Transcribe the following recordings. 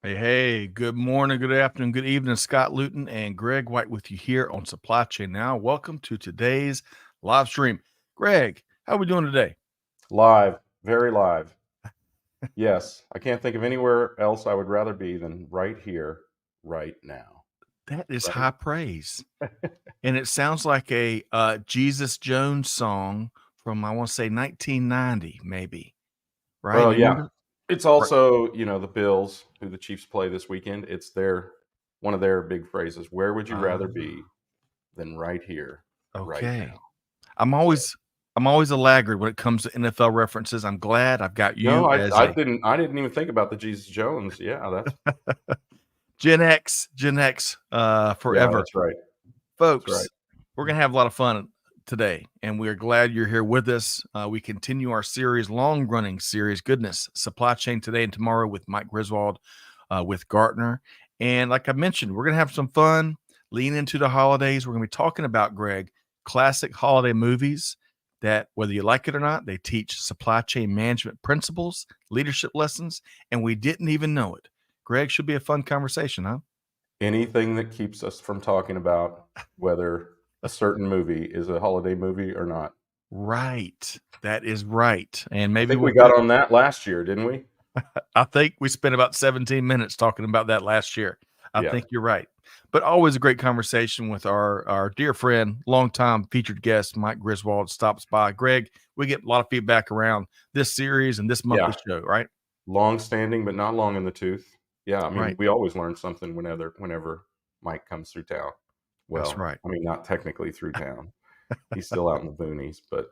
Hey, good morning, good afternoon, good evening. Scott Luton and Greg White with you here on Supply Chain Now. Welcome to today's live stream. Greg, how are we doing today? Live, very live. Yes, I can't think of anywhere else I would rather be than right here, right now. That is Right? high praise. And it sounds like a Jesus Jones song from, I want to say, 1990, maybe. Right? Well, You yeah. remember? It's Right. also, the Bills, who the Chiefs play this weekend. It's one of their big phrases. Where would you rather be than right here, right Okay. now? I'm always I'm always a laggard when it comes to NFL references. I'm glad I've got No, you as I a didn't even think about the Jesus Jones. Gen X forever. That's right. That's right. Folks, we're going to have a lot of fun today, and we're glad you're here with us. We continue our series, long running series, goodness, Supply Chain today and tomorrow with Mike Griswold with Gartner. And like I mentioned, we're going to have some fun, lean into the holidays. We're going to be talking about, Greg, classic holiday movies that, whether you like it or not, they teach supply chain management principles, leadership lessons, and we didn't even know it. Greg, should be a fun conversation, huh? Anything that keeps us from talking about whether a certain movie is a holiday movie or not. Right. That is right. And I maybe think we'll we get got it. on that last year, didn't we? I think we spent about 17 minutes talking about that last year. I Yeah. think you're right. But always a great conversation with our dear friend, longtime featured guest, Mike Griswold stops by. Greg, we get a lot of feedback around this series and this monthly Yeah. show, right? Long standing, but not long in the tooth. Yeah. I mean, Right. we always learn something whenever Mike comes through town. That's Well, right. I mean, not technically through town. He's still out in the boonies, but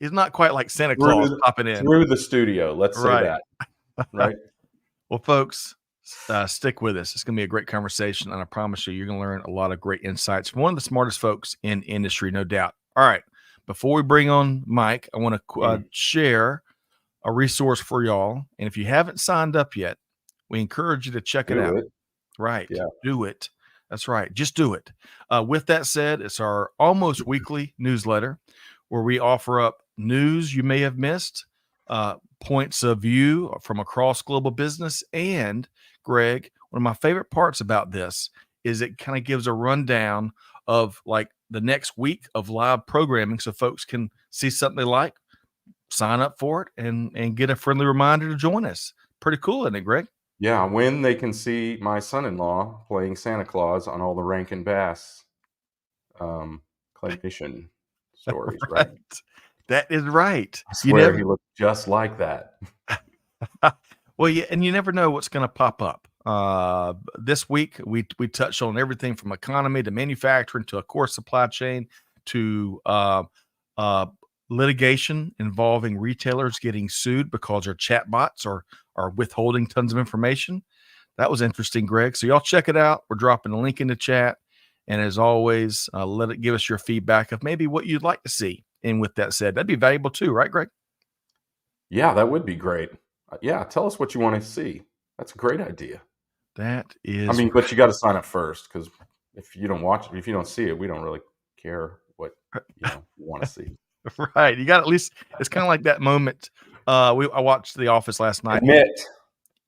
He's not quite like Santa Claus popping in. through the studio. Let's say Right. that. Right. Well, folks, stick with us. It's going to be a great conversation, and I promise you, you're going to learn a lot of great insights from one of the smartest folks in industry, no doubt. All right. Before we bring on Mike, I want to Mm. share a resource for y'all. And if you haven't signed up yet, we encourage you to check it Do out. it. Right. Yeah. Do it. That's right. Just do it. With that said, it's our almost weekly newsletter where we offer up news you may have missed, points of view from across global business. And Greg, one of my favorite parts about this is it kind of gives a rundown of like the next week of live programming so folks can see something they like, sign up for it, and get a friendly reminder to join us. Pretty cool, isn't it, Greg? Yeah. When they can see my son-in-law playing Santa Claus on all the Rankin Bass claymation stories, right? Right. That is right. I You swear never he looked just like that. well, yeah, and you never know what's going to pop up. This week we touched on everything from economy to manufacturing to, of course, supply chain to uh, litigation involving retailers getting sued because their chatbots are withholding tons of information. That was interesting, Greg. So y'all check it out. We're dropping a link in the chat, and as always, let it give us your feedback of maybe what you'd like to see. And with that said, that'd be valuable too, right, Greg? Yeah, that would be great. Yeah, tell us what you want to see. That's a great idea. That I is mean, but you got to sign up first because if you don't see it, we don't really care what you want to see. right. You got at least it's kind of like that moment. I watched The Office last night. Commit.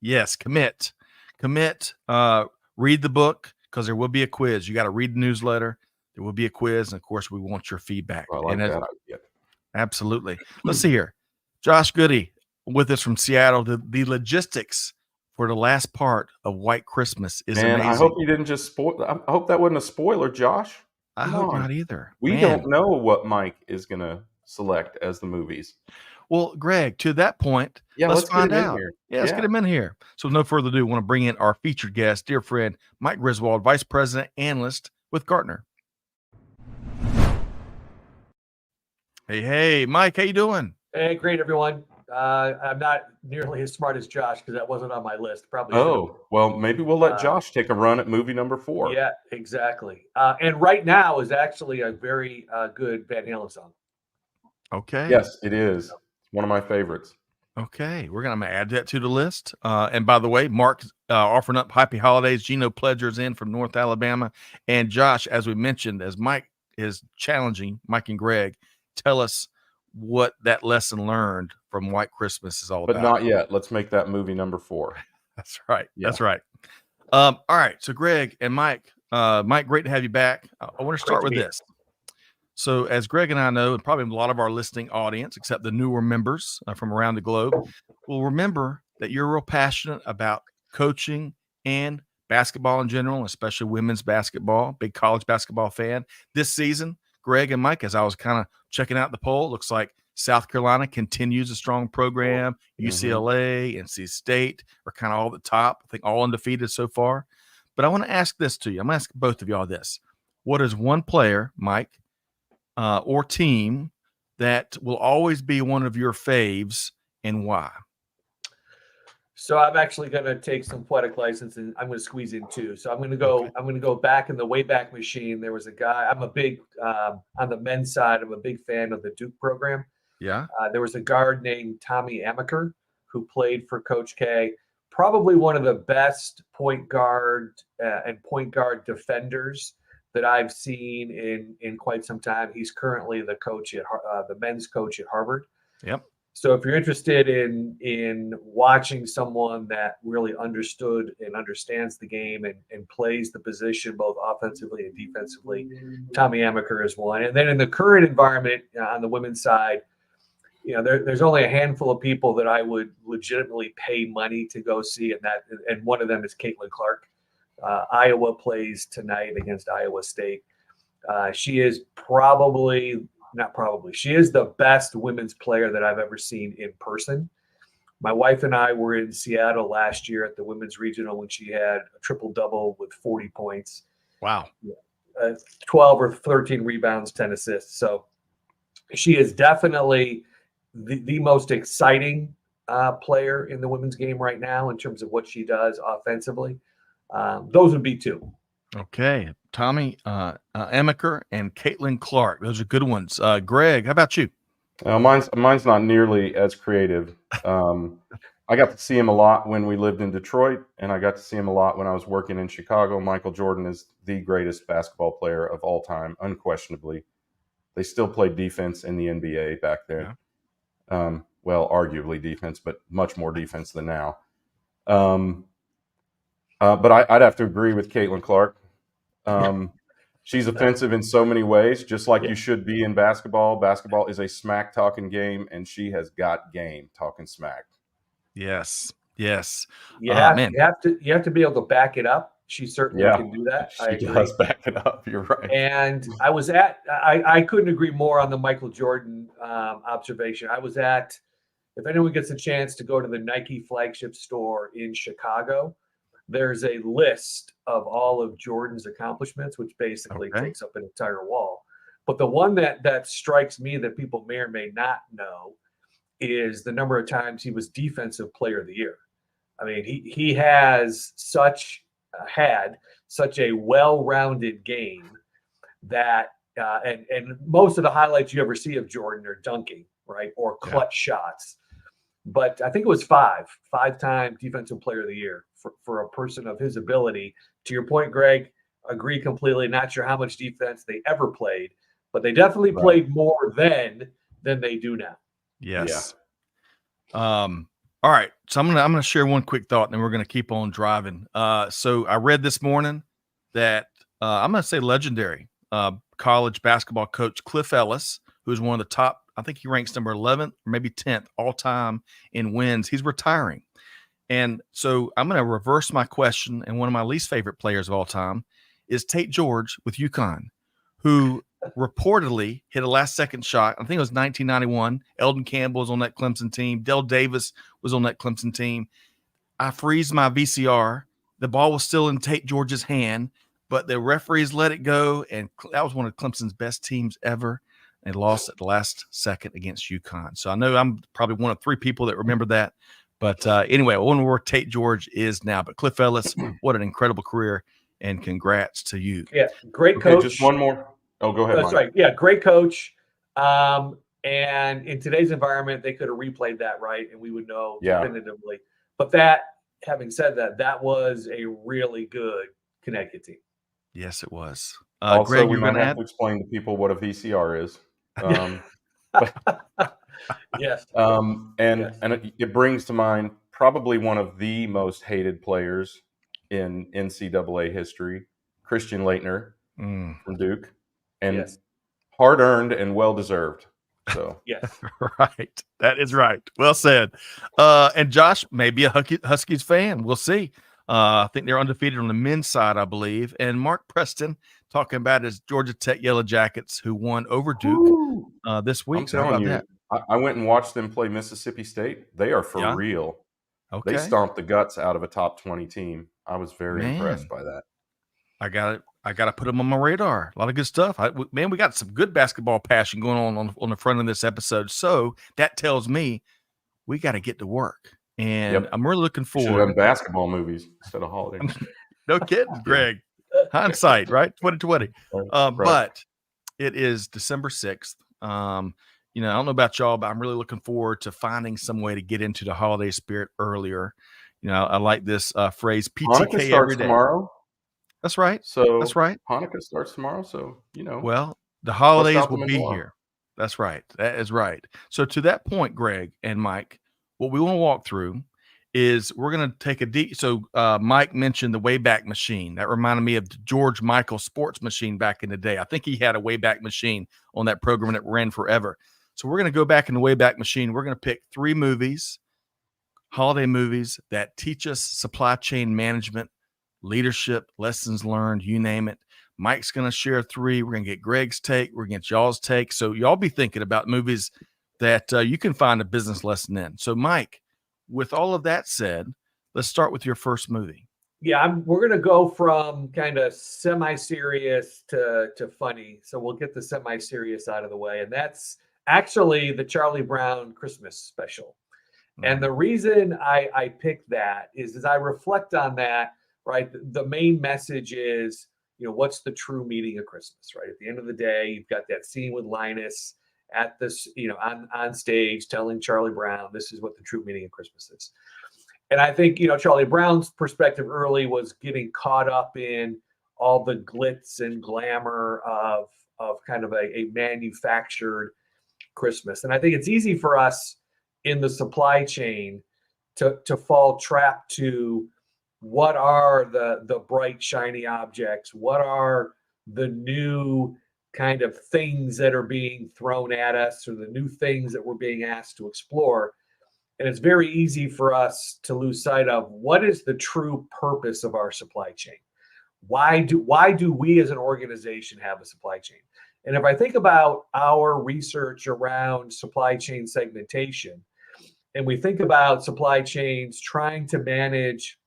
Yes, commit. Read the book because there will be a quiz. You got to read the newsletter. There will be a quiz, and of course, we want your feedback. I And like that idea. absolutely, let's see here. Josh Goody with us from Seattle. The logistics for the last part of White Christmas is Man, I amazing. hope you didn't just spoil. I hope that wasn't a spoiler, Josh. I Come hope on. not either. We Man. don't know what Mike is going to select as the movies. Well, Greg, to that point, Yeah, let's let's get find him in out. here. Yeah, let's get Yeah. him in here. So, with no further ado, I want to bring in our featured guest, dear friend, Mike Griswold, Vice President, Analyst with Gartner. Hey, Mike, how you doing? Hey, great, everyone. I'm not nearly as smart as Josh because that wasn't on my list. Probably should have. Oh, well, maybe we'll let Josh take a run at movie number 4. Yeah, exactly. And right now is actually a very good Van Halen song. Okay. Yes, it is. It's one of my favorites. Okay. We're going to add that to the list. And by the way, Mark offering up happy holidays. Gino Pledger's in from North Alabama. And Josh, as we mentioned, as Mike is challenging Mike and Greg, tell us what that lesson learned from White Christmas is all But about. not yet. Let's make that movie number 4. That's right. Yeah. That's right. All right. So Greg and Mike, Mike, great to have you back. I want to start with this. So as Greg and I know, and probably a lot of our listening audience, except the newer members from around the globe, will remember that you're real passionate about coaching and basketball in general, especially women's basketball, big college basketball fan. This season, Greg and Mike, as I was kind of checking out the poll, looks like South Carolina continues a strong program. UCLA, NC State are kind of all at the top. I think all undefeated so far. But I want to ask this to you. I'm going to ask both of y'all this. What is one player, Mike, or team that will always be one of your faves, and why? So I'm actually going to take some poetic license, and I'm going to squeeze in two. So I'm going to go. Okay. I'm going to go back in the Wayback Machine. There was a guy. I'm a big on the men's side. I'm a big fan of the Duke program. Yeah. There was a guard named Tommy Amaker who played for Coach K. Probably one of the best point guard and point guard defenders that I've seen in quite some time. He's currently the coach at the men's coach at Harvard. Yep. So if you're interested in watching someone that really understood and understands the game and plays the position both offensively and defensively, Tommy Amaker is one. And then in the current environment on the women's side, there's only a handful of people that I would legitimately pay money to go see, and one of them is Caitlin Clark. Iowa plays tonight against Iowa State. She is she is the best women's player that I've ever seen in person. My wife and I were in Seattle last year at the women's regional when she had a triple-double with 40 points. Wow. 12 or 13 rebounds, 10 assists. So she is definitely the most exciting player in the women's game right now in terms of what she does offensively. Those would be two. Okay. Tommy Amaker and Caitlin Clark. Those are good ones. Greg, how about you? Mine's not nearly as creative. I got to see him a lot when we lived in Detroit, and I got to see him a lot when I was working in Chicago. Michael Jordan is the greatest basketball player of all time, unquestionably. They still played defense in the NBA back then. Yeah. Well, arguably defense, but much more defense than now. But I'd have to agree with Caitlin Clark. She's offensive in so many ways, just like you should be in basketball. Basketball is a smack-talking game, and she has got game talking smack. Yes. Yes. You have to be able to back it up. She certainly can do that. She does back it up. You're right. And I couldn't agree more on the Michael Jordan observation. I was at, if anyone gets a chance to go to the Nike flagship store in Chicago, there's a list of all of Jordan's accomplishments, which basically takes up an entire wall. But the one that strikes me that people may or may not know is the number of times he was Defensive Player of the Year. I mean, he has had such a well-rounded game that and most of the highlights you ever see of Jordan are dunking, right, or clutch shots. But I think it was five-time Defensive Player of the Year for a person of his ability. To your point, Greg, agree completely. Not sure how much defense they ever played, but they definitely played more then than they do now. Yes. Yeah. All right. So I'm gonna share one quick thought, and then we're gonna keep on driving. So I read this morning that I'm gonna say legendary college basketball coach Cliff Ellis, who is one of the top. I think he ranks number 11th or maybe 10th all time in wins. He's retiring. And so I'm going to reverse my question. And one of my least favorite players of all time is Tate George with UConn, who reportedly hit a last-second shot. I think it was 1991. Eldon Campbell was on that Clemson team. Dell Davis was on that Clemson team. I freeze my VCR. The ball was still in Tate George's hand, but the referees let it go, and that was one of Clemson's best teams ever. They lost at the last second against UConn. So I know I'm probably one of three people that remember that. But anyway, I wonder where Tate George is now. But Cliff Ellis, what an incredible career, and congrats to you. Yeah, great coach. Just one more. Oh, go ahead, That's Mike. right. Yeah, great coach. And in today's environment, they could have replayed that, right? And we would know definitively. But having said that, that was a really good Connecticut team. Yes, it was. Also, Greg, we might have to explain to people what a VCR is. Yes. And it brings to mind probably one of the most hated players in NCAA history, Christian Laettner from Duke, and Yes. hard earned and well deserved. So Yes. Right. That is right. Well said. And Josh may be a Huskies fan. We'll see. I think they're undefeated on the men's side, I believe. And Mark Preston talking about his Georgia Tech Yellow Jackets, who won over Duke this week. I'm So how telling about you, that? I went and watched them play Mississippi State. They are for Yeah. real. They Okay. stomped the guts out of a top 20 team. I was very impressed Man, by that. I got to put them on my radar. A lot of good stuff. Man, we got some good basketball passion going on the front of this episode. So that tells me we got to get to work. And Yep. I'm really looking Should have done forward. basketball movies instead of holiday. No kidding, Greg. Hindsight, right? 2020. Right. But it is December 6th. I don't know about y'all, but I'm really looking forward to finding some way to get into the holiday spirit earlier. I like this phrase, Hanukkah PTK starts every day. tomorrow. That's right. So That's right. Hanukkah starts tomorrow. So, Well, the holidays out the will be menorah. here. That's right. That is right. So to that point, Greg and Mike, what we want to walk through is we're going to take a deep. So Mike mentioned the Wayback Machine. That reminded me of the George Michael sports machine back in the day. I think he had a Wayback Machine on that program that ran forever. So we're going to go back in the Wayback Machine. We're going to pick 3 movies, holiday movies that teach us supply chain management, leadership, lessons learned, you name it. Mike's going to share 3. We're going to get Greg's take. We're going to get y'all's take. So y'all be thinking about movies that you can find a business lesson in. So Mike, with all of that said, let's start with your first movie. Yeah, we're going to go from kind of semi-serious to funny. So we'll get the semi-serious out of the way. And that's actually the Charlie Brown Christmas special. And the reason I picked that is as I reflect on that, right, the main message is, what's the true meaning of Christmas, right? At the end of the day, you've got that scene with Linus at this, on stage telling Charlie Brown, this is what the true meaning of Christmas is. And I think, Charlie Brown's perspective early was getting caught up in all the glitz and glamour of kind of a manufactured Christmas. And I think it's easy for us in the supply chain to fall trapped to what are the bright, shiny objects? What are the new kind of things that are being thrown at us or the new things that we're being asked to explore? And it's very easy for us to lose sight of what is the true purpose of our supply chain. Why do we as an organization have a supply chain? And if I think about our research around supply chain segmentation, and we think about supply chains trying to manage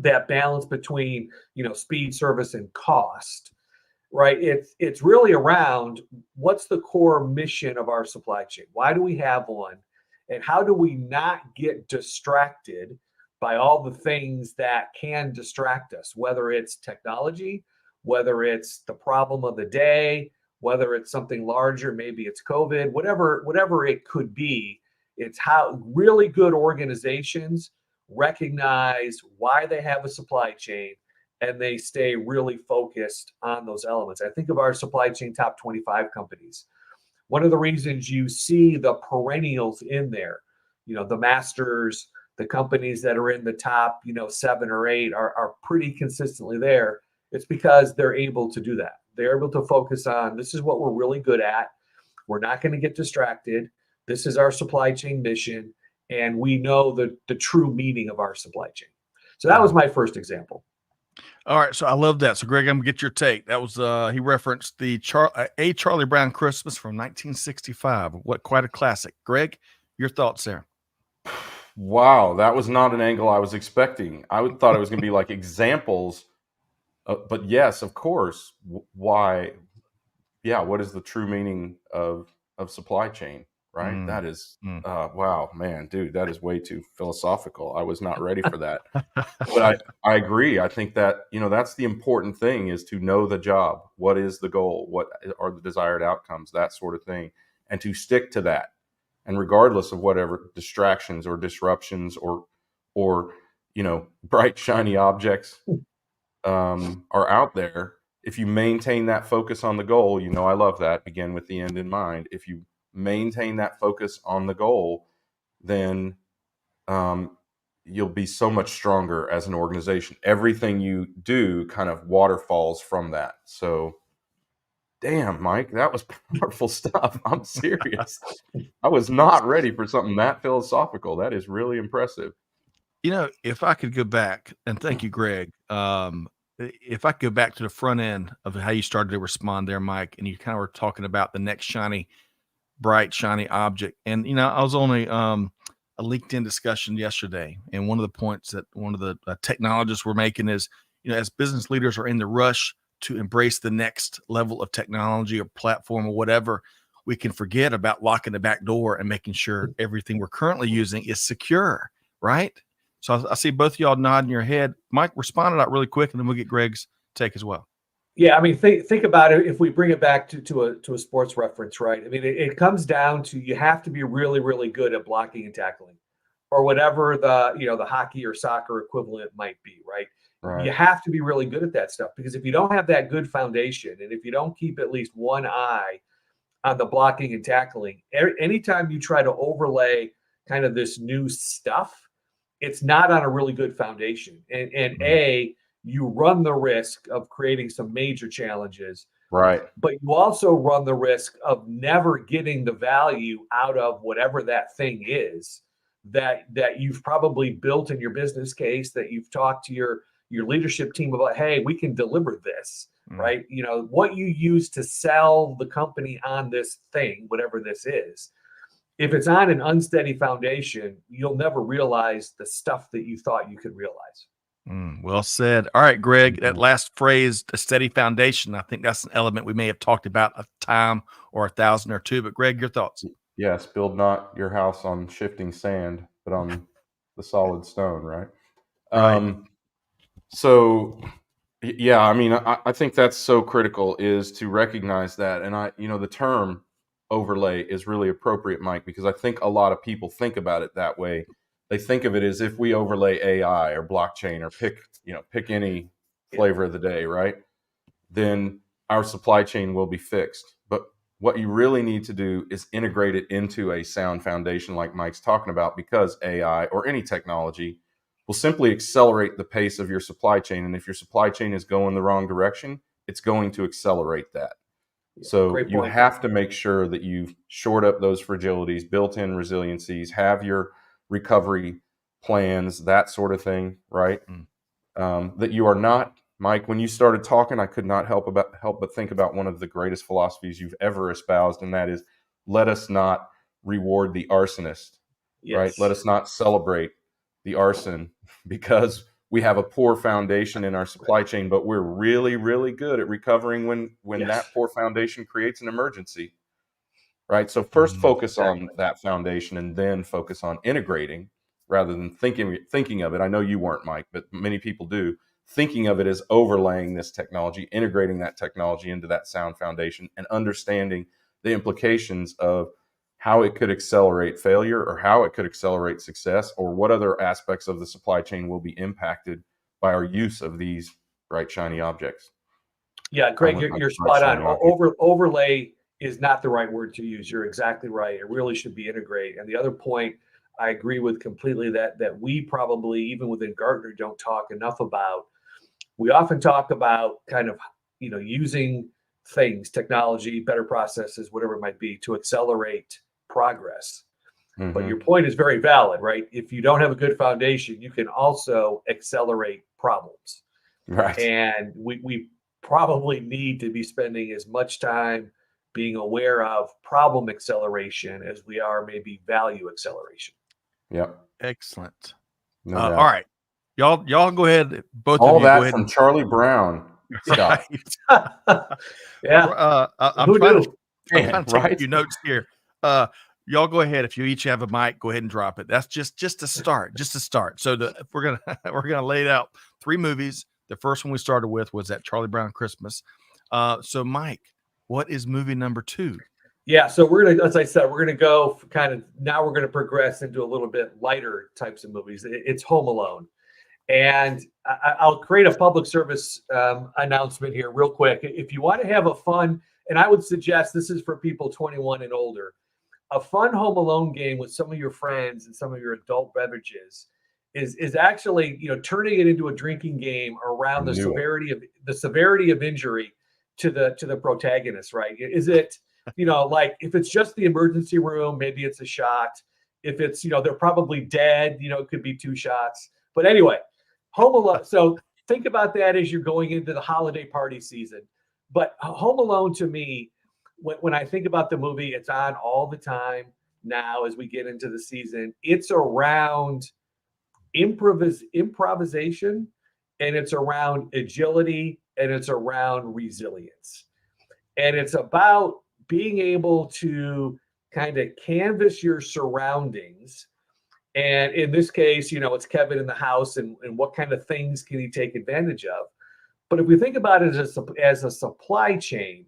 that balance between, speed, service, and cost, right? It's really around what's the core mission of our supply chain? Why do we have one? And how do we not get distracted by all the things that can distract us, whether it's technology, whether it's the problem of the day, whether it's something larger, maybe it's COVID, whatever it could be. It's how really good organizations recognize why they have a supply chain and they stay really focused on those elements. I think of our supply chain top 25 companies. One of the reasons you see the perennials in there, the masters, the companies that are in the top, 7 or 8 are pretty consistently there. It's because they're able to do that. They're able to focus on, this is what we're really good at. We're not going to get distracted. This is our supply chain mission. And we know the true meaning of our supply chain. So that was my first example. All right, so I love that. So, Greg, I'm gonna get your take. That was he referenced the Charlie Brown Christmas from 1965. What quite a classic. Greg, your thoughts there? Wow, that was not an angle I was expecting. I thought it was going to be like examples, but yes, of course. Why? Yeah, what is the true meaning of supply chain? Right? That is wow, man, dude, that is way too philosophical. I was not ready for that. But I agree. I think that, that's the important thing is to know the job. What is the goal? What are the desired outcomes? That sort of thing. And to stick to that. And regardless of whatever distractions or disruptions or bright, shiny objects are out there, if you maintain that focus on the goal, I love that. Begin with the end in mind. If you maintain that focus on the goal, then you'll be so much stronger as an organization. Everything you do kind of waterfalls from that. So, damn, Mike, that was powerful stuff. I'm serious. I was not ready for something that philosophical. That is really impressive. If I could go back, and thank you, Greg. If I could go back to the front end of how you started to respond there, Mike, and you kind of were talking about the next bright, shiny object. And, I was on a LinkedIn discussion yesterday, and one of the points that one of the technologists were making is, as business leaders are in the rush to embrace the next level of technology or platform or whatever, we can forget about locking the back door and making sure everything we're currently using is secure, right? So I see both of y'all nodding your head. Mike, respond to that really quick, and then we'll get Greg's take as well. Yeah, I mean, think about it. If we bring it back to a sports reference, right? I mean, it comes down to you have to be really, really good at blocking and tackling, or whatever the hockey or soccer equivalent might be, right? Right. You have to be really good at that stuff, because if you don't have that good foundation, and if you don't keep at least one eye on the blocking and tackling, anytime you try to overlay kind of this new stuff, it's not on a really good foundation. And you run the risk of creating some major challenges. Right. But you also run the risk of never getting the value out of whatever that thing is that you've probably built in your business case, that you've talked to your leadership team about. Hey, we can deliver this, right? What you use to sell the company on this thing, whatever this is, if it's on an unsteady foundation, you'll never realize the stuff that you thought you could realize. Well said. All right, Greg, that last phrase, a steady foundation, I think that's an element we may have talked about a time or 1,000 or two. But Greg, your thoughts? Yes, build not your house on shifting sand, but on the solid stone, right? Right. So, yeah, I mean, I think that's so critical, is to recognize that. And the term overlay is really appropriate, Mike, because I think a lot of people think about it that way. They think of it as if we overlay AI or blockchain or pick any flavor of the day, right? Then our supply chain will be fixed. But what you really need to do is integrate it into a sound foundation like Mike's talking about, because AI or any technology will simply accelerate the pace of your supply chain. And if your supply chain is going the wrong direction, it's going to accelerate that. So you have to make sure that you've shored up those fragilities, built-in resiliencies, have your recovery plans, that sort of thing, right? That you are not, Mike, when you started talking, I could not help but think about one of the greatest philosophies you've ever espoused, and that is, let us not reward the arsonist, right? Let us not celebrate the arson, because we have a poor foundation in our supply chain, but we're really, really good at recovering when that poor foundation creates an emergency, right? So first focus on that foundation, and then focus on integrating rather than thinking of it. I know you weren't, Mike, but many people do, thinking of it as overlaying this technology, integrating that technology into that sound foundation, and understanding the implications of how it could accelerate failure, or how it could accelerate success, or what other aspects of the supply chain will be impacted by our use of these bright, shiny objects. Yeah, Greg, you're spot on. Overlay is not the right word to use. You're exactly right. It really should be integrate. And the other point I agree with completely, that we probably, even within Gartner, don't talk enough about. We often talk about kind of, using things, technology, better processes, whatever it might be, to accelerate progress. But your point is very valid, right? If you don't have a good foundation, you can also accelerate problems. Right. And we probably need to be spending as much time being aware of problem acceleration as we are maybe value acceleration. Yep. Excellent. No all right. Y'all go ahead. Both all of you that go ahead. From Charlie Brown. Scott. Yeah. I'm trying to take right? a few notes here. Y'all go ahead. If you each have a mic, go ahead and drop it. That's just a start. Just a start. So we're gonna lay it out. 3 movies. The first one we started with was that Charlie Brown Christmas. So Mike, what is movie number 2? Yeah, so we're gonna, as I said, we're gonna go kind of, now we're gonna progress into a little bit lighter types of movies. It's Home Alone. And I'll create a public service announcement here real quick. If you want to have a fun, and I would suggest this is for people 21 and older, a fun Home Alone game with some of your friends and some of your adult beverages is actually, you know, turning it into a drinking game around I knew the severity of injury to the protagonist, right? Is it, you know, like if it's just the emergency room, maybe it's a shot. If it's, you know, they're probably dead, you know, it could be 2 shots. But anyway, Home Alone. So think about that as you're going into the holiday party season. But Home Alone to me, when I think about the movie, it's on all the time now as we get into the season. It's around improvisation, and it's around agility, and it's around resilience. And it's about being able to kind of canvas your surroundings. And in this case, you know, it's Kevin in the house, and what kind of things can he take advantage of? But if we think about it as a supply chain,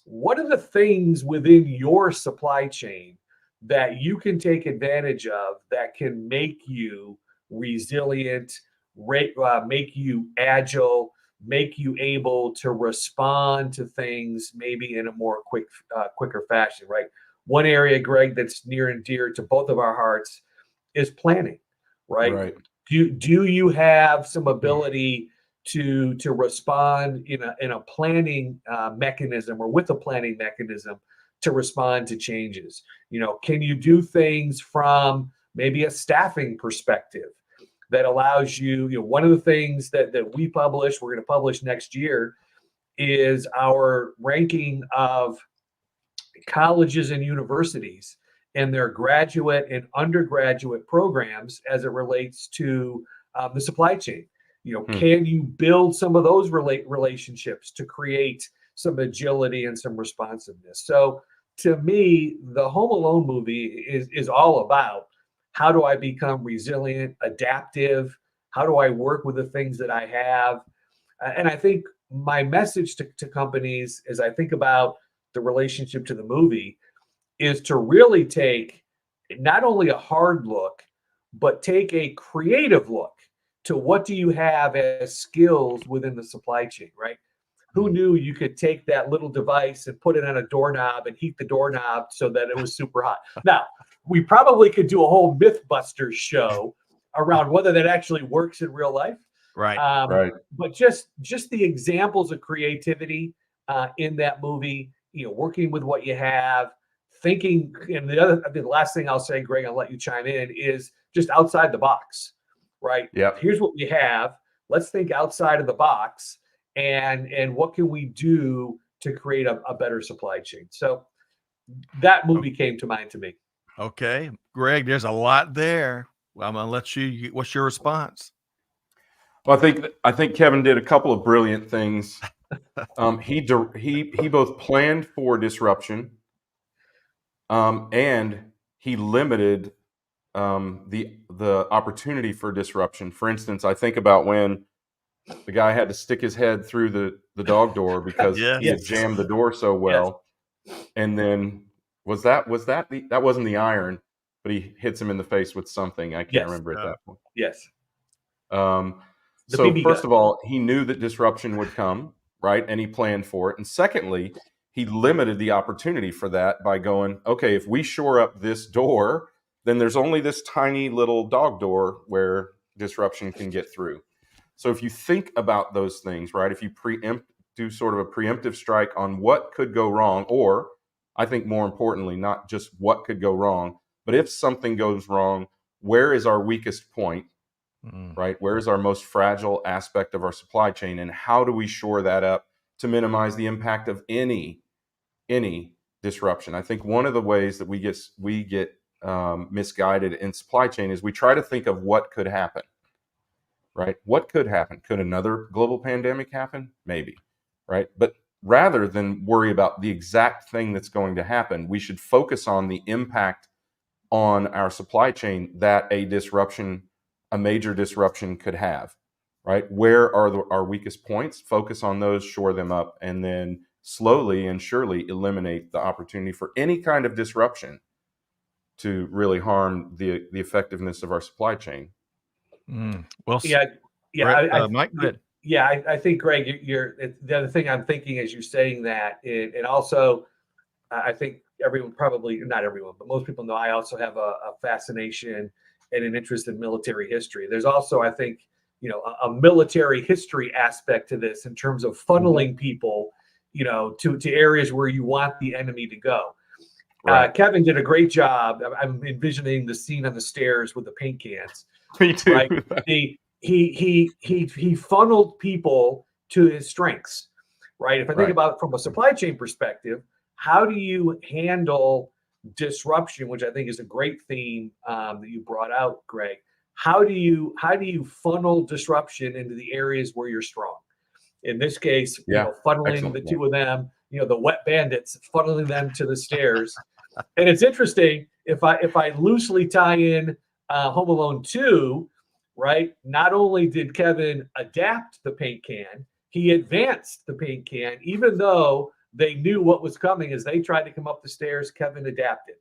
what are the things within your supply chain that you can take advantage of that can make you resilient, make you agile, make you able to respond to things maybe in a more quicker fashion, right? One area, Greg, that's near and dear to both of our hearts is planning, right? Right. Do you have some ability to respond in a planning mechanism, or with a planning mechanism to respond to changes? You know, can you do things from maybe a staffing perspective that allows you, you know, one of the things that we publish, we're going to publish next year, is our ranking of colleges and universities and their graduate and undergraduate programs as it relates to the supply chain. You know, can you build some of those relationships to create some agility and some responsiveness? So to me, the Home Alone movie is all about, how do I become resilient, adaptive? How do I work with the things that I have? And I think my message to companies, as I think about the relationship to the movie, is to really take not only a hard look, but take a creative look to what do you have as skills within the supply chain, right? Who knew you could take that little device and put it on a doorknob and heat the doorknob so that it was super hot? Now, we probably could do a whole Mythbusters show around whether that actually works in real life. Right. Right. But just the examples of creativity in that movie, you know, working with what you have, thinking, and the last thing I'll say, Greg, I'll let you chime in, is just outside the box, right? Yeah. Here's what we have. Let's think outside of the box, and what can we do to create a better supply chain? So that movie came to mind to me. Okay, Greg, there's a lot there. Well, I'm gonna let you. What's your response? Well, I think Kevin did a couple of brilliant things. He both planned for disruption, and he limited the opportunity for disruption. For instance, I think about when the guy had to stick his head through the dog door because Yes. he had jammed the door so well, and then that wasn't the iron, but he hits him in the face with something. I can't remember at that point. Yes. So BB first gun. of all, he knew that disruption would come, right? And he planned for it. And secondly, he limited the opportunity for that by going, okay, if we shore up this door, then there's only this tiny little dog door where disruption can get through. So if you think about those things, right? If you do sort of a preemptive strike on what could go wrong, or I think more importantly, not just what could go wrong, but if something goes wrong, where is our weakest point? Right? Where is our most fragile aspect of our supply chain, and how do we shore that up to minimize the impact of any disruption? I think one of the ways that we get misguided in supply chain is we try to think of what could happen. Right? What could happen? Could another global pandemic happen? Maybe. Right? But rather than worry about the exact thing that's going to happen, we should focus on the impact on our supply chain that a major disruption could have, right? Where are our weakest points? Focus on those, shore them up, and then slowly and surely eliminate the opportunity for any kind of disruption to really harm the effectiveness of our supply chain. Well, Mike, go ahead. I think, Greg, you're the other thing I'm thinking as you're saying that, and also I think everyone, probably not everyone, but most people know I also have a fascination and an interest in military history. There's also, I think, a military history aspect to this in terms of funneling people, to areas where you want the enemy to go. Right. Kevin did a great job. I'm envisioning the scene on the stairs with the paint cans. Me too. Right? He funneled people to his strengths. Right. If I think about it from a supply chain perspective, how do you handle disruption, which I think is a great theme that you brought out, Greg? How do you funnel disruption into the areas where you're strong? In this case, funneling the two of them, the wet bandits, funneling them to the stairs. And it's interesting if I loosely tie in Home Alone 2, right? Not only did Kevin adapt the paint can, he advanced the paint can, even though they knew what was coming as they tried to come up the stairs. Kevin adapted.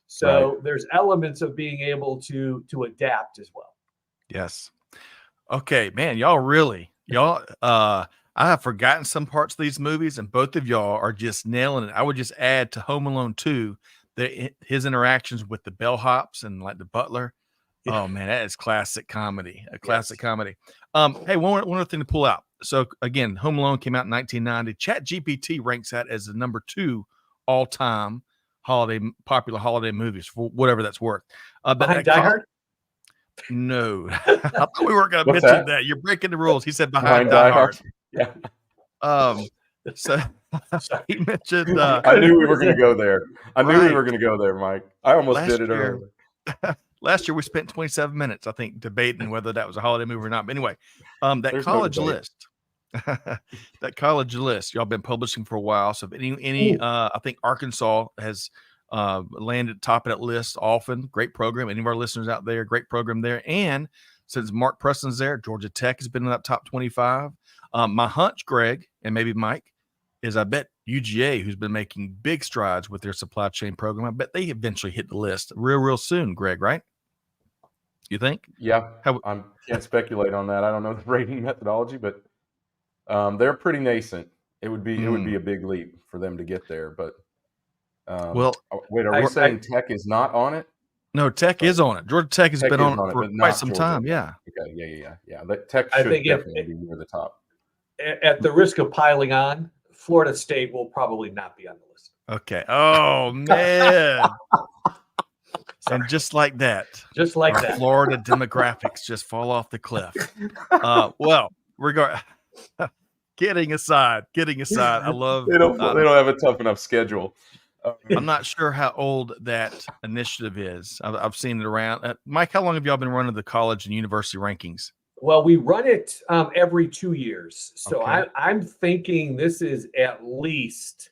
So there's elements of being able to adapt as well. Yes. Okay, man, I have forgotten some parts of these movies, and both of y'all are just nailing it. I would just add to Home Alone 2, his interactions with the bellhops and like the butler. Yeah. Oh man, that is classic comedy. Comedy. Hey, one other thing to pull out. So again, Home Alone came out in 1990. ChatGPT ranks that as the number 2 all-time popular holiday movies for whatever that's worth. Behind Die Hard? No, I thought we weren't going to mention that. You're breaking the rules. He said behind Die Hard. Yeah. So he mentioned. I knew we were going to go there. I knew we were going to go there, Mike. I almost did it earlier. Last year we spent 27 minutes, I think, debating whether that was a holiday movie or not. But anyway, that college list, y'all been publishing for a while. So if I think Arkansas has landed top of that list often. Great program. Any of our listeners out there, great program there. And since Mark Preston's there, Georgia Tech has been in that top 25. My hunch, Greg, and maybe Mike, is I bet UGA, who's been making big strides with their supply chain program, I bet they eventually hit the list real soon, Greg, right? You think? Yeah. I can't speculate on that. I don't know the rating methodology, but they're pretty nascent. It would be a big leap for them to get there, but wait, are we saying Tech is not on it? No, Tech is on it. Georgia Tech has been on it for quite some time. Yeah. Okay. Yeah. That Tech should definitely be near the top. At the risk of piling on, Florida State will probably not be on the list. Okay. Oh man. And just like that, Florida demographics just fall off the cliff. Well, Kidding aside, I love they don't have a tough enough schedule. I'm not sure how old that initiative is. I've seen it around. Mike, how long have y'all been running the college and university rankings? Well, we run it every 2 years. So I'm thinking this is at least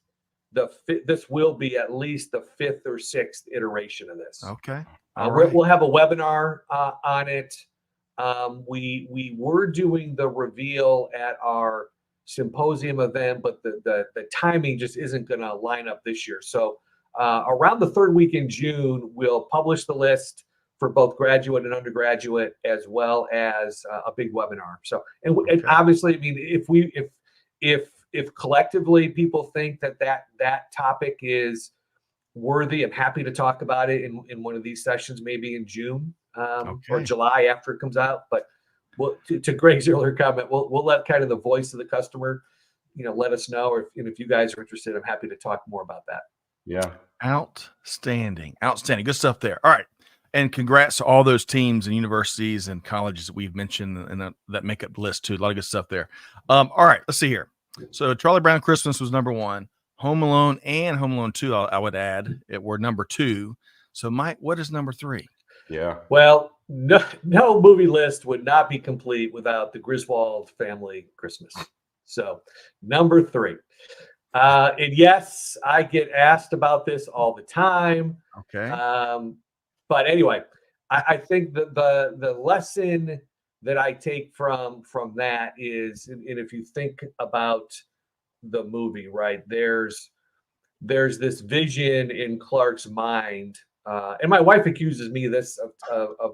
this will be at least the 5th or 6th iteration of this. Okay. We'll have a webinar on it. We were doing the reveal at our symposium event, but the timing just isn't going to line up this year. So around the 3rd week in June, we'll publish the list for both graduate and undergraduate, as well as a big webinar. So, and obviously, I mean, if collectively people think that topic is worthy, I'm happy to talk about it in one of these sessions, maybe in June or July after it comes out. But to Greg's earlier comment, we'll let kind of the voice of the customer, let us know, or if you guys are interested, I'm happy to talk more about that. Yeah. Outstanding. Good stuff there. All right. And congrats to all those teams and universities and colleges that we've mentioned and that make up the list too. A lot of good stuff there. All right, let's see here. So Charlie Brown Christmas was number 1. Home Alone and Home Alone 2, I would add, were number 2. So Mike, what is number 3? Yeah. Well, no movie list would not be complete without the Griswold family Christmas. So number 3. And yes, I get asked about this all the time. Okay. But anyway, I think that the lesson that I take from that is, and if you think about the movie, right, there's this vision in Clark's mind, and my wife accuses me of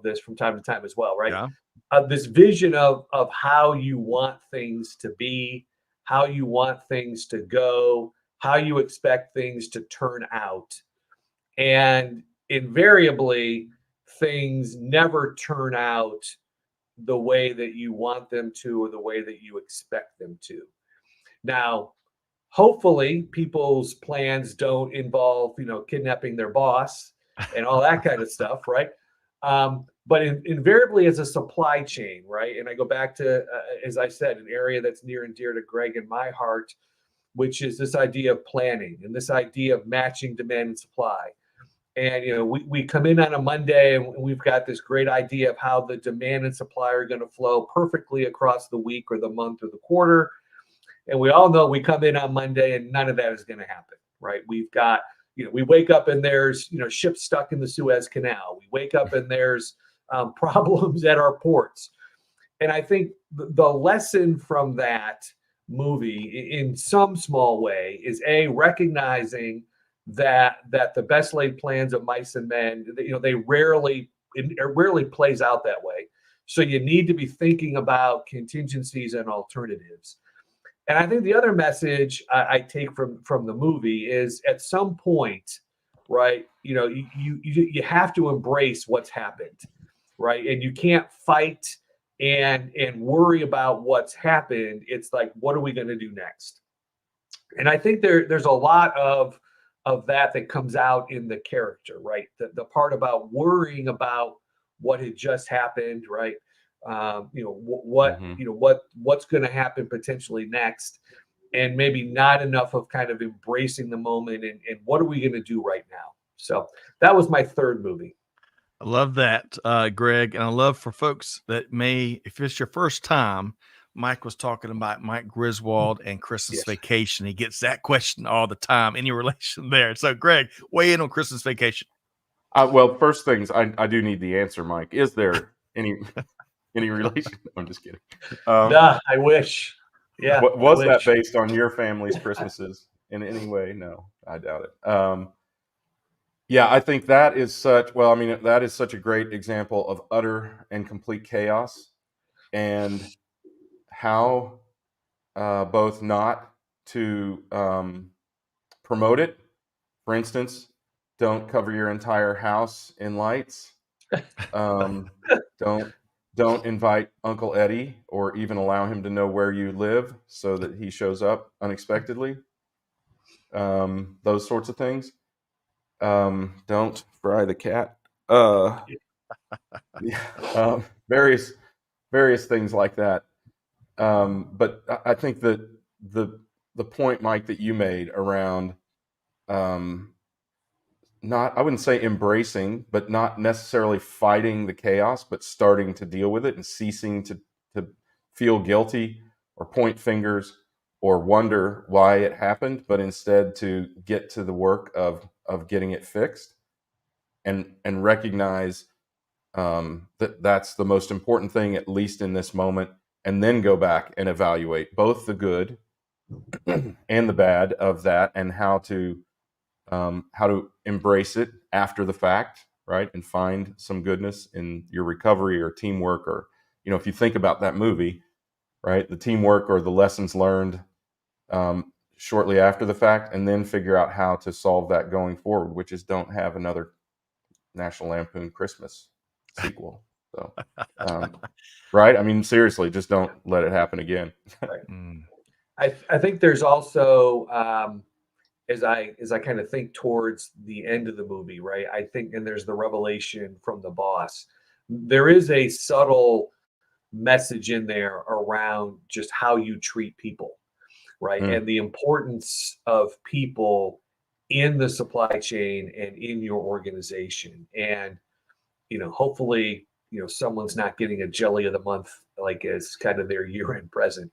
this from time to time as well, right? Yeah. This vision of how you want things to be, how you want things to go, how you expect things to turn out, and invariably things never turn out the way that you want them to or the way that you expect them to. Now, hopefully people's plans don't involve, kidnapping their boss and all that kind of stuff, right? But invariably as a supply chain, right? And I go back to, as I said, an area that's near and dear to Greg and my heart, which is this idea of planning and this idea of matching demand and supply. And we come in on a Monday and we've got this great idea of how the demand and supply are going to flow perfectly across the week or the month or the quarter. And we all know we come in on Monday and none of that is going to happen, right? We've got, we wake up and there's, ships stuck in the Suez Canal. We wake up and there's problems at our ports. And I think the lesson from that movie in some small way is recognizing that the best laid plans of mice and men, it rarely plays out that way. So you need to be thinking about contingencies and alternatives. And I think the other message I take from the movie is at some point, right, you have to embrace what's happened, right? And you can't fight and worry about what's happened. It's like, what are we going to do next? And I think there's a lot of that comes out in the character, right? The part about worrying about what had just happened, right? What's going to happen potentially next, and maybe not enough of kind of embracing the moment and what are we going to do right now? So that was my third movie. I love that, Greg. And I love for folks that if it's your first time, Mike was talking about Mike Griswold and Christmas Vacation. He gets that question all the time. Any relation there? So, Greg, weigh in on Christmas Vacation. Well, first things, I do need the answer, Mike. Is there any relation? I'm just kidding. Nah, I wish. Yeah. Was that based on your family's Christmases in any way? No, I doubt it. Yeah, I think that is such a great example of utter and complete chaos, and how both not to promote it. For instance, don't cover your entire house in lights. Don't invite Uncle Eddie or even allow him to know where you live so that he shows up unexpectedly. Those sorts of things. Don't fry the cat. Various things like that. But I think that the point, Mike, that you made around I wouldn't say embracing, but not necessarily fighting the chaos, but starting to deal with it and ceasing to feel guilty or point fingers or wonder why it happened, but instead to get to the work of getting it fixed and recognize that's the most important thing, at least in this moment, and then go back and evaluate both the good and the bad of that and how to embrace it after the fact, right? And find some goodness in your recovery or teamwork, or, if you think about that movie, right? The teamwork or the lessons learned shortly after the fact, and then figure out how to solve that going forward, which is don't have another National Lampoon Christmas sequel. So, right? I mean, seriously, just don't let it happen again. Right. I think there's also, as I kind of think towards the end of the movie, right? I think, and there's the revelation from the boss. There is a subtle message in there around just how you treat people, right? And the importance of people in the supply chain and in your organization. And, hopefully, someone's not getting a jelly of the month, like as kind of their year-end present.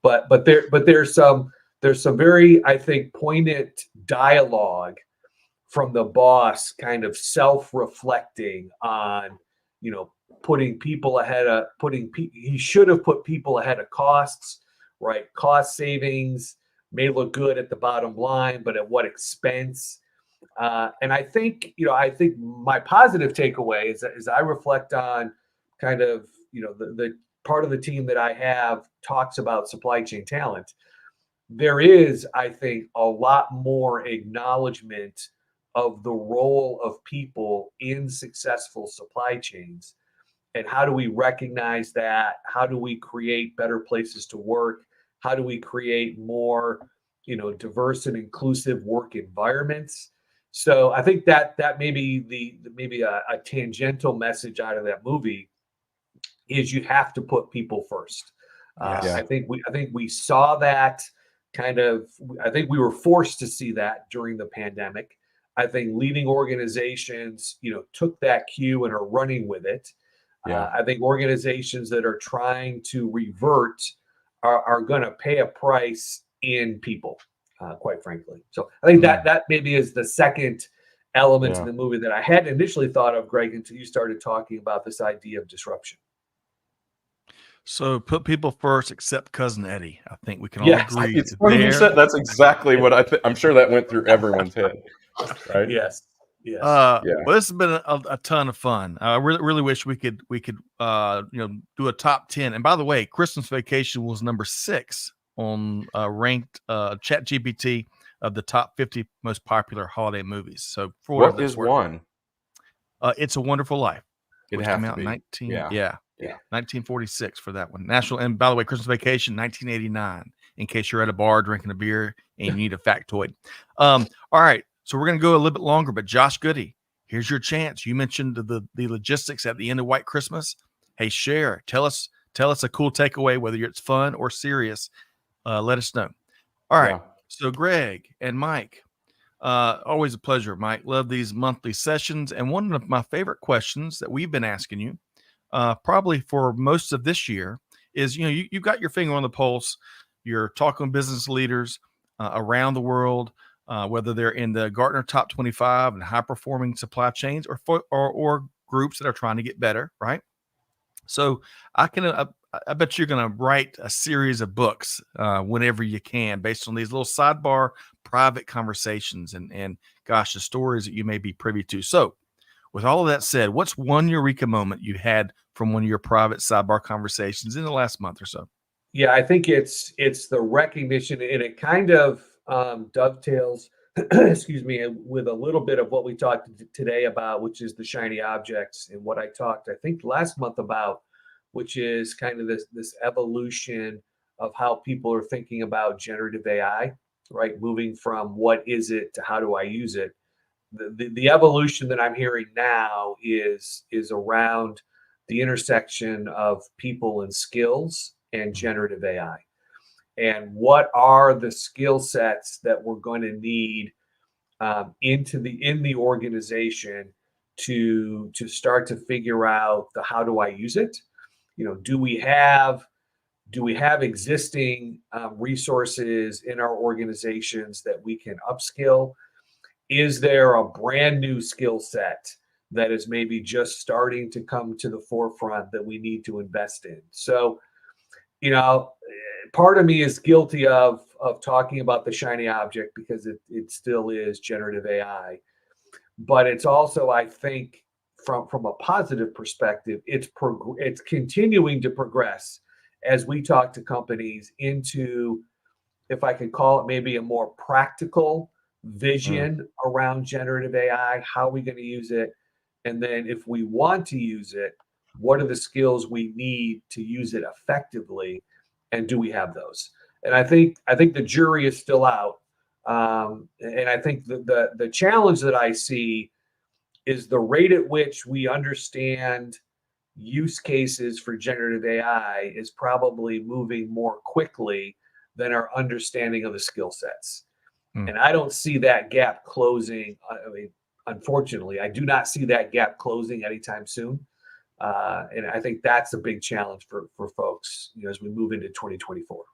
But there's some very, I think, poignant dialogue from the boss, kind of self-reflecting on, putting people ahead of he should have put people ahead of costs, right? Cost savings may look good at the bottom line, but at what expense? And I think my positive takeaway is that as I reflect on kind of, the part of the team that I have talks about supply chain talent, there is, I think, a lot more acknowledgement of the role of people in successful supply chains. And how do we recognize that? How do we create better places to work? How do we create more, diverse and inclusive work environments? So I think that maybe maybe a tangential message out of that movie is you have to put people first. Yes. Yeah. I think we saw that kind of. I think we were forced to see that during the pandemic. I think leading organizations, took that cue and are running with it. Yeah. I think organizations that are trying to revert are going to pay a price in people, quite frankly. So I think that maybe is the second element in the movie that I hadn't initially thought of, Greg, until you started talking about this idea of disruption. So put people first, except Cousin Eddie. I think we can all Yes. agree It's funny you there. said that's exactly what I'm sure that went through everyone's head, right? Yes. Yes. Well, this has been a ton of fun. I really wish we could do a top 10. And by the way, Christmas Vacation was number 6 on ranked Chat GPT of the top 50 most popular holiday movies. So for What that's is worth, one? It's a Wonderful Life, It which has came to out in be. 1946 for that one. National, and by the way, Christmas Vacation 1989. In case you're at a bar drinking a beer and you need a factoid. All right. So we're going to go a little bit longer, but Josh Goody, here's your chance. You mentioned the logistics at the end of White Christmas. Hey, share. Tell us a cool takeaway, whether it's fun or serious. Let us know. All right. Yeah. So Greg and Mike, always a pleasure, Mike. Love these monthly sessions. And one of my favorite questions that we've been asking you, probably for most of this year, is you've got your finger on the pulse. You're talking with business leaders around the world. Whether they're in the Gartner top 25 and high performing supply chains or groups that are trying to get better, right? So I bet you're going to write a series of books whenever you can, based on these little sidebar private conversations and gosh, the stories that you may be privy to. So with all of that said, what's one eureka moment you had from one of your private sidebar conversations in the last month or so? Yeah, I think it's the recognition, and it kind of dovetails, excuse me, with a little bit of what we talked today about, which is the shiny objects, and what I talked, I think, last month about, which is kind of this evolution of how people are thinking about generative AI, right? Moving from what is it to how do I use it. The evolution that I'm hearing now is around the intersection of people and skills and generative AI. And what are the skill sets that we're going to need in the organization to start to figure out the how do I use it? Do we have existing resources in our organizations that we can upskill? Is there a brand new skill set that is maybe just starting to come to the forefront that we need to invest in? So, part of me is guilty of talking about the shiny object because it still is generative AI, but it's also, I think, from a positive perspective, it's continuing to progress as we talk to companies into, if I could call it, maybe a more practical vision around generative AI. How are we going to use it? And then if we want to use it, what are the skills we need to use it effectively? And do we have those? And I think the jury is still out. And I think the challenge that I see is the rate at which we understand use cases for generative AI is probably moving more quickly than our understanding of the skill sets. And I don't see that gap closing. I mean, unfortunately, I do not see that gap closing anytime soon. And I think that's a big challenge for folks, as we move into 2024.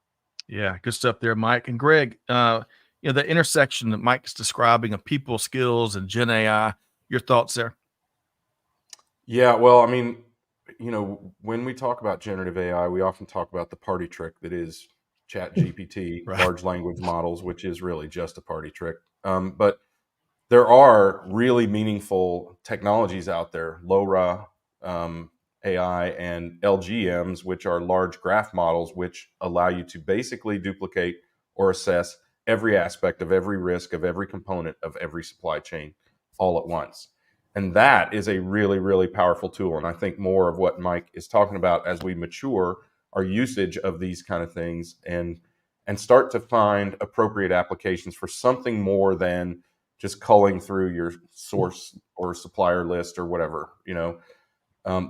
Yeah, good stuff there, Mike. And Greg, the intersection that Mike's describing of people skills and Gen AI, your thoughts there? Yeah, well, I mean, when we talk about generative AI, we often talk about the party trick that is Chat GPT, Right. large language models, which is really just a party trick. But there are really meaningful technologies out there, LoRa, AI, and LGMs, which are large graph models, which allow you to basically duplicate or assess every aspect of every risk of every component of every supply chain all at once. And that is a really, really powerful tool. And I think more of what Mike is talking about as we mature our usage of these kind of things and start to find appropriate applications for something more than just culling through your source or supplier list or whatever,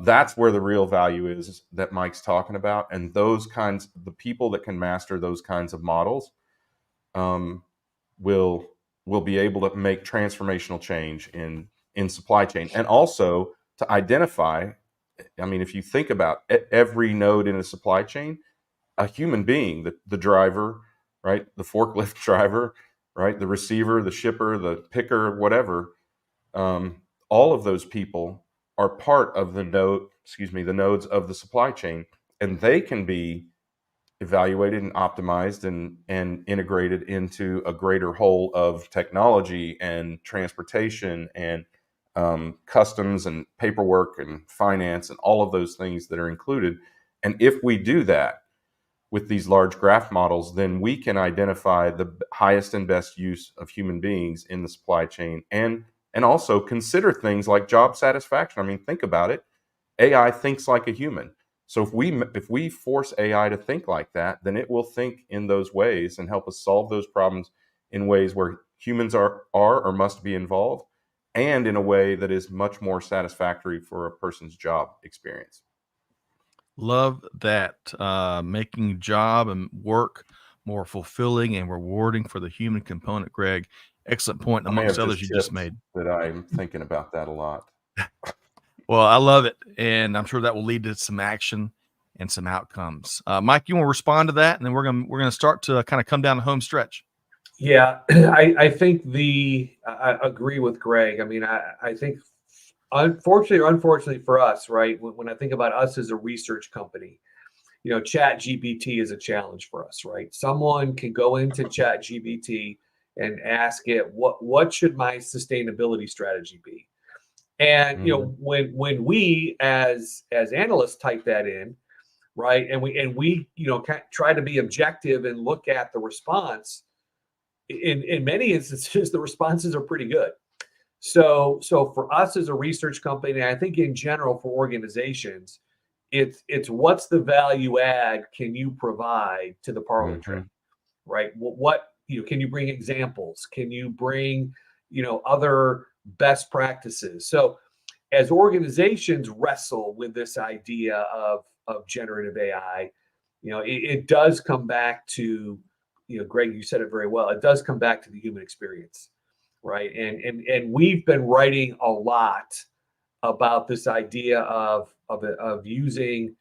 that's where the real value is that Mike's talking about. And the people that can master those kinds of models will be able to make transformational change in supply chain, and also to identify. I mean, if you think about every node in a supply chain, a human being, the driver, right, the forklift driver, right, the receiver, the shipper, the picker, whatever, all of those people are part of the nodes of the supply chain, and they can be evaluated and optimized and integrated into a greater whole of technology and transportation and customs and paperwork and finance and all of those things that are included. And if we do that with these large graph models, then we can identify the highest and best use of human beings in the supply chain, and also consider things like job satisfaction. I mean, think about it. AI thinks like a human. So if we force AI to think like that, then it will think in those ways and help us solve those problems in ways where humans are or must be involved, and in a way that is much more satisfactory for a person's job experience. Love that. Making job and work more fulfilling and rewarding for the human component, Greg. Excellent point amongst others you just made. That I'm thinking about that a lot. Well, I love it, and I'm sure that will lead to some action and some outcomes. Mike, you want to respond to that, and then we're gonna start to kind of come down the home stretch. Yeah, I think I agree with Greg. I mean, I think unfortunately or unfortunately for us, right? When I think about us as a research company, Chat GPT is a challenge for us, right? Someone can go into Chat GPT and ask it, what should my sustainability strategy be? And when we as analysts type that in, right, and we try to be objective and look at the response, in many instances the responses are pretty good. So for us as a research company, I think in general for organizations, it's what's the value add can you provide to the parlor train, right? What can you bring examples? Can you bring other best practices? So as organizations wrestle with this idea of generative AI, it does come back to, Greg, you said it very well. It does come back to the human experience, right? And we've been writing a lot about this idea of using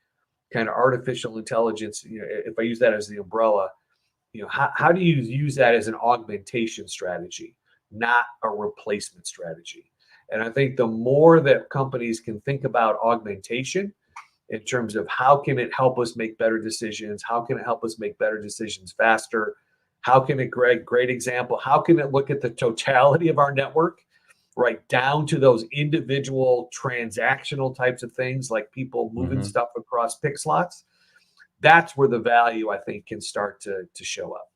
kind of artificial intelligence. If I use that as the umbrella, how do you use that as an augmentation strategy, not a replacement strategy? And I think the more that companies can think about augmentation in terms of how can it help us make better decisions, how can it help us make better decisions faster, how can it, Greg, great example, how can it look at the totality of our network, right down to those individual transactional types of things like people moving stuff across pick slots? That's where the value, I think, can start to show up.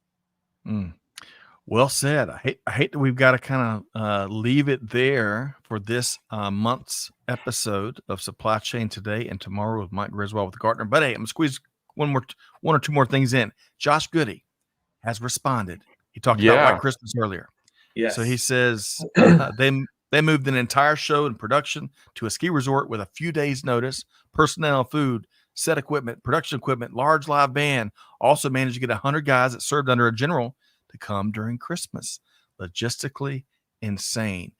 Well said. I hate that we've got to kind of leave it there for this month's episode of Supply Chain Today and Tomorrow with Mike Griswold with Gartner. But hey, I'm going to squeeze one or two more things in. Josh Goody has responded. He talked about White Christmas earlier. Yes. So he says they moved an entire show and production to a ski resort with a few days' notice. Personnel, food, set equipment, production equipment, large live band. Also managed to get 100 guys that served under a general to come during Christmas. Logistically insane.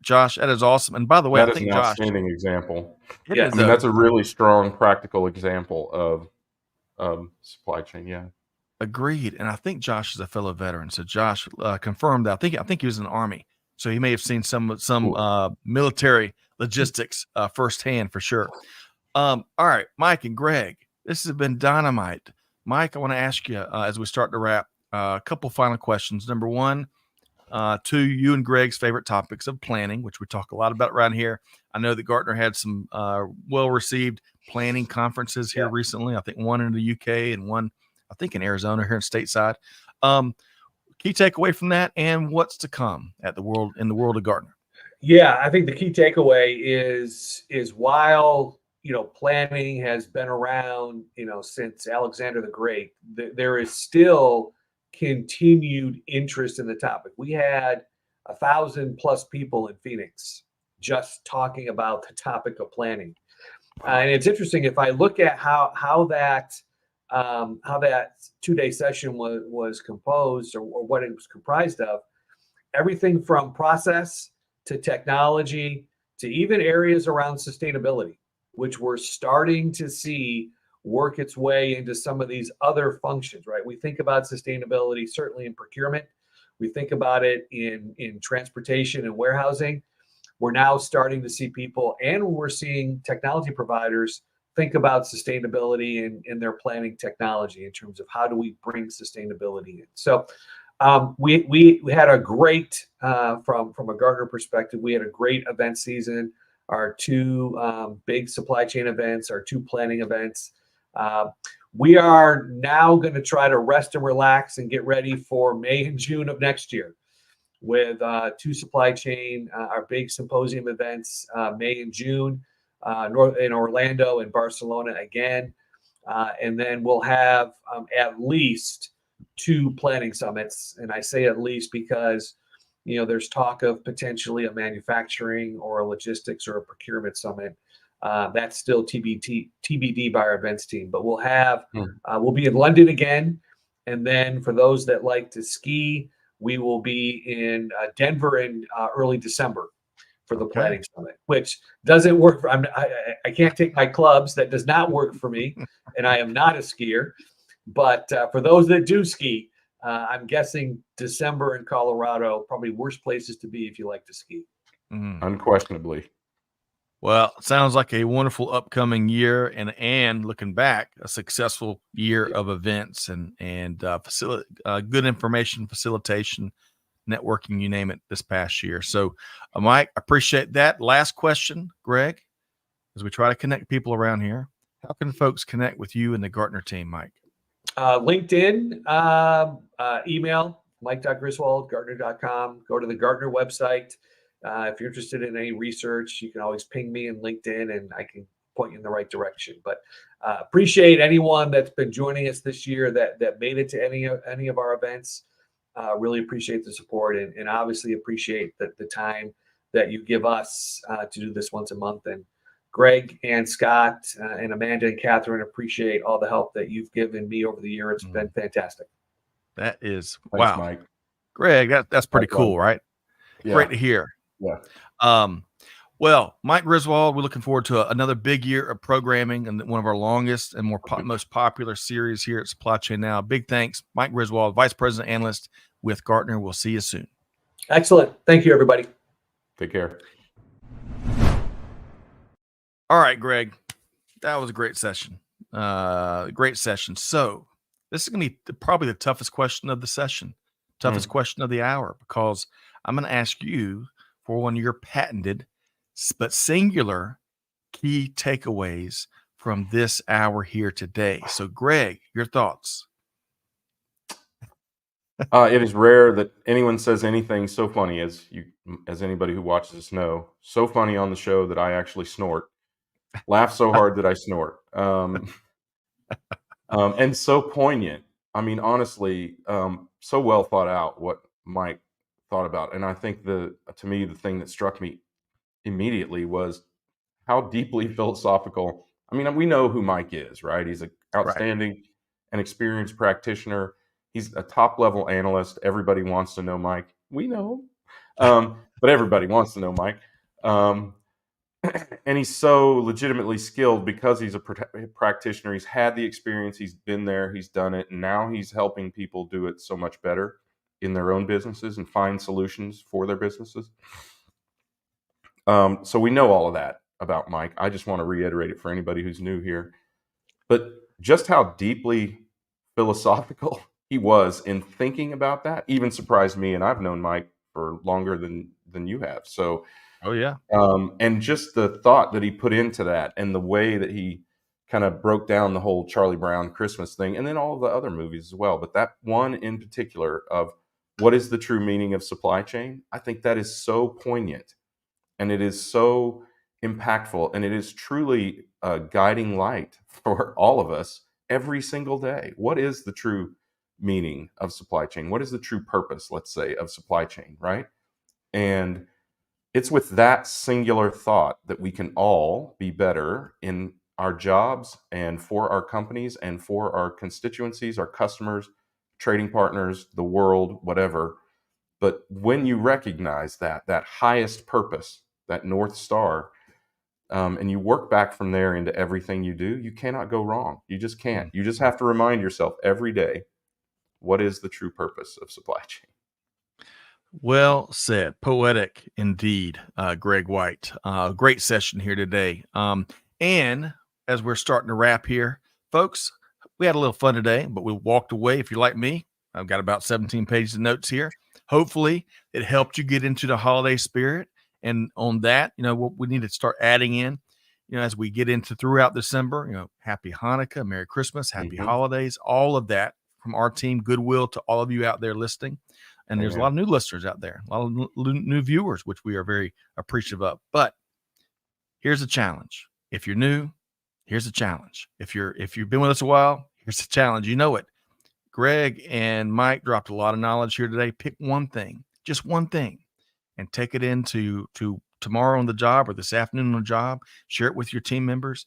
Josh, that is awesome. And by the way, that is an outstanding example. That's a really strong, practical example of supply chain. Yeah. Agreed. And I think Josh is a fellow veteran. So Josh confirmed that. I think he was in the Army. So he may have seen some cool. Military logistics firsthand for sure. All right, Mike and Greg, this has been dynamite. Mike, I want to ask you as we start to wrap, a couple final questions. Number one, to you and Greg's favorite topics of planning, which we talk a lot about around here. I know that Gartner had some well-received planning conferences here recently. I think one in the UK and one, I think, in Arizona here in stateside. Can key takeaway from that, and what's to come in the world of Gartner. Yeah, I think the key takeaway is while planning has been around since Alexander the Great, there is still continued interest in the topic. We had 1,000+ people in Phoenix just talking about the topic of planning. And it's interesting if I look at how that 2-day session was composed, or what it was comprised of. Everything from process to technology to even areas around sustainability, which we're starting to see work its way into some of these other functions, right? We think about sustainability certainly in procurement. We think about it in transportation and warehousing. We're now starting to see people, and we're seeing technology providers think about sustainability in their planning technology in terms of how do we bring sustainability in. So we had a great, from a Gartner perspective, we had a great event season. Our 2 big supply chain events, our 2 planning events. We are now going to try to rest and relax and get ready for May and June of next year with 2 supply chain, our big symposium events, May and June, in Orlando and Barcelona again. And then we'll have at least 2 planning summits. And I say at least because, there's talk of potentially a manufacturing or a logistics or a procurement summit. That's still TBD by our events team. But we'll be in London again. And then for those that like to ski, we will be in Denver in early December for the planning summit, which doesn't work for, I can't take my clubs. That does not work for me. And I am not a skier. But for those that do ski, I'm guessing December in Colorado, probably worst places to be if you like to ski. Unquestionably. Well, it sounds like a wonderful upcoming year, and looking back, a successful year of events and good information facilitation, networking, you name it, this past year. So, Mike, I appreciate that. Last question, Greg, as we try to connect people around here, how can folks connect with you and the Gartner team, Mike? LinkedIn, email, mike.griswold, gartner.com. Go to the Gartner website. If you're interested in any research, you can always ping me in LinkedIn and I can point you in the right direction. But appreciate anyone that's been joining us this year that made it to any of our events. Really appreciate the support and obviously appreciate the time that you give us to do this once a month. And Greg and Scott and Amanda and Catherine, appreciate all the help that you've given me over the year. It's been fantastic. That is, Thanks, wow. Mike. Greg, that's pretty cool, right? Yeah. Great to hear. Yeah. Well, Mike Griswold, we're looking forward to another big year of programming and one of our longest and most popular series here at Supply Chain Now. Big thanks, Mike Griswold, Vice President Analyst with Gartner. We'll see you soon. Excellent. Thank you, everybody. Take care. All right, Greg, that was a great session. Great session. So this is going to be probably the toughest question of the session, toughest question of the hour, because I'm going to ask you for one of your patented but singular key takeaways from this hour here today. So, Greg, your thoughts? It is rare that anyone says anything so funny as anybody who watches us know. So funny on the show that I actually snort. Laugh so hard that I snort. And so poignant. I mean, honestly, so well thought out what Mike thought about. And I think to me, the thing that struck me immediately was how deeply philosophical. I mean, we know who Mike is, right? He's an outstanding and experienced practitioner. He's a top level analyst. Everybody wants to know Mike. We know him. But everybody wants to know Mike. And he's so legitimately skilled because he's a practitioner. He's had the experience. He's been there. He's done it. And now he's helping people do it so much better in their own businesses and find solutions for their businesses. So we know all of that about Mike. I just want to reiterate it for anybody who's new here. But just how deeply philosophical he was in thinking about that even surprised me. And I've known Mike for longer than you have. So, oh yeah. And just the thought that he put into that and the way that he kind of broke down the whole Charlie Brown Christmas thing and then all of the other movies as well. But that one in particular of what is the true meaning of supply chain? I think that is so poignant, and it is so impactful, and it is truly a guiding light for all of us every single day. What is the true meaning of supply chain? What is the true purpose, let's say, of supply chain, right? And it's with that singular thought that we can all be better in our jobs and for our companies and for our constituencies, our customers, trading partners, the world, whatever. But when you recognize that highest purpose, that North Star, and you work back from there into everything you do, you cannot go wrong. You just can't. You just have to remind yourself every day, what is the true purpose of supply chain? Well said. Poetic indeed, Greg White. Great session here today. And as we're starting to wrap here, folks, we had a little fun today, but we walked away. If you're like me, I've got about 17 pages of notes here. Hopefully, it helped you get into the holiday spirit. And on that, what we need to start adding in, as we get into throughout December, happy Hanukkah, Merry Christmas, happy holidays, all of that from our team, Goodwill, to all of you out there listening. And there's a lot of new listeners out there, a lot of new viewers, which we are very appreciative of. But here's a challenge. If you're new, here's a challenge. If you've been with us a while, here's a challenge. You know it. Greg and Mike dropped a lot of knowledge here today. Pick one thing, just one thing, and take it into tomorrow on the job or this afternoon on the job. Share it with your team members.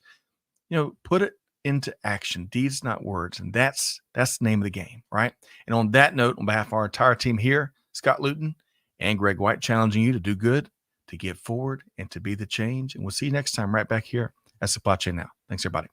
Put it into action. Deeds, not words. And that's the name of the game, right? And on that note, on behalf of our entire team here, Scott Luton and Greg White, challenging you to do good, to give forward, and to be the change. And we'll see you next time right back here at Supply Chain Now. Thanks, everybody.